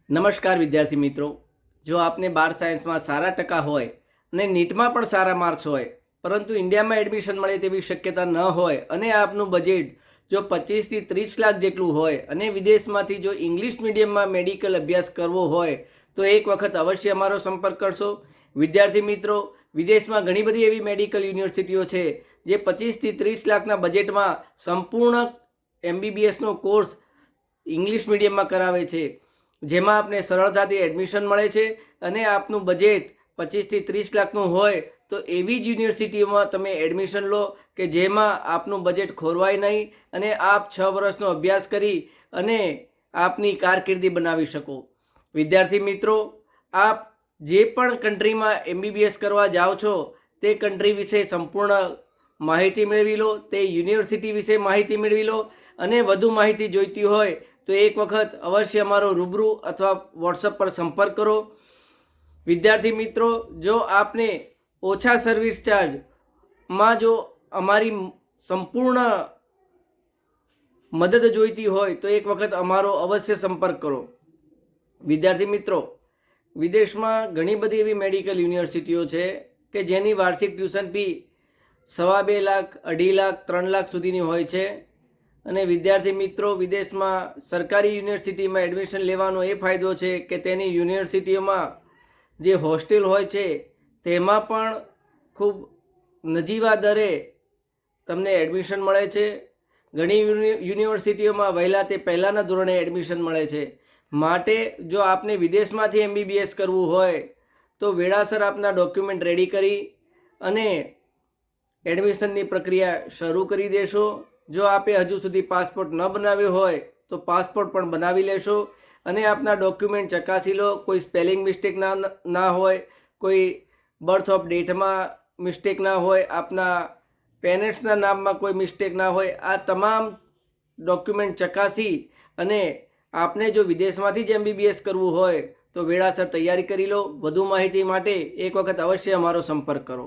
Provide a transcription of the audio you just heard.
નમસ્કાર વિદ્યાર્થી મિત્રો, જો આપને 12 સાયન્સમાં સારા ટકા હોય અને નીટમાં પણ સારા માર્ક્સ હોય પરંતુ ઇન્ડિયામાં એડમિશન મળે તેવી શક્યતા ન હોય અને આપનું બજેટ જો 25 થી 30 લાખ જેટલું હોય અને વિદેશમાંથી જો ઇંગ્લિશ મીડિયમમાં મેડિકલ અભ્યાસ કરવો હોય તો એક વખત અવશ્ય અમારો સંપર્ક કરશો. વિદ્યાર્થી મિત્રો, વિદેશમાં ઘણી બધી એવી મેડિકલ યુનિવર્સિટીઓ છે જે 25 થી 30 લાખના બજેટમાં સંપૂર્ણ MBBSનો કોર્સ ઇંગ્લિશ મીડિયમમાં કરાવે છે, જેમાં આપને સરળતાથી એડમિશન મળે છે અને આપનું બજેટ 25 થી 30 લાખનું હોય તો એવી જ યુનિવર્સિટીઓમાં તમે એડમિશન લો કે જેમાં આપનું બજેટ ખોરવાય નહીં અને આપ 6 વર્ષનો અભ્યાસ કરી અને આપની કારકિર્દી બનાવી શકો. વિદ્યાર્થી મિત્રો, આપ જે પણ કન્ટ્રીમાં MBBS કરવા જાઓ છો તે કન્ટ્રી વિશે સંપૂર્ણ માહિતી મેળવી લો, તે યુનિવર્સિટી વિશે માહિતી મેળવી લો અને વધુ માહિતી જોઈતી હોય તો એક વખત અવશ્ય અમારો રૂબરૂ અથવા વોટ્સઅપ પર સંપર્ક કરો. વિદ્યાર્થી મિત્રો, જો આપને ઓછા સર્વિસ ચાર્જમાં જો અમારી સંપૂર્ણ મદદ જોઈતી હોય તો એક વખત અમારો અવશ્ય સંપર્ક કરો. વિદ્યાર્થી મિત્રો, વિદેશમાં ઘણી બધી એવી મેડિકલ યુનિવર્સિટીઓ છે કે જેની વાર્ષિક ટ્યુશન ફી 2.5 લાખ, 2.5 લાખ, 3 લાખ સુધીની હોય છે. અને વિદ્યાર્થી મિત્રો, વિદેશમાં સરકારી યુનિવર્સિટીમાં એડમિશન લેવાનો એ ફાયદો છે કે તેની યુનિવર્સિટીઓમાં જે હોસ્ટેલ હોય છે તેમાં પણ ખૂબ નજીવા દરે તમને એડમિશન મળે છે. ઘણી યુનિવર્સિટીઓમાં વહેલા તે પહેલાંના ધોરણે એડમિશન મળે છે. માટે જો આપને વિદેશમાંથી MBBS કરવું હોય તો વેળાસર આપના ડોક્યુમેન્ટ રેડી કરી અને એડમિશનની પ્રક્રિયા શરૂ કરી દેશો. જો આપે હજુ સુધી પાસપોર્ટ ન બનાવ્યો હોય તો પાસપોર્ટ પણ બનાવી લેશો અને આપના ડોક્યુમેન્ટ ચકાસી લો. કોઈ સ્પેલિંગ મિસ્ટેક ના હોય, કોઈ બર્થ ઓફ ડેટમાં મિસ્ટેક ના હોય, આપના પેરેન્ટ્સના નામમાં કોઈ મિસ્ટેક ના હોય. આ તમામ ડોક્યુમેન્ટ ચકાસી અને આપને જો વિદેશમાંથી જ MBBS કરવું હોય તો વેળાસર તૈયારી કરી લો. વધુ માહિતી માટે એક વખત અવશ્ય અમારો સંપર્ક કરો.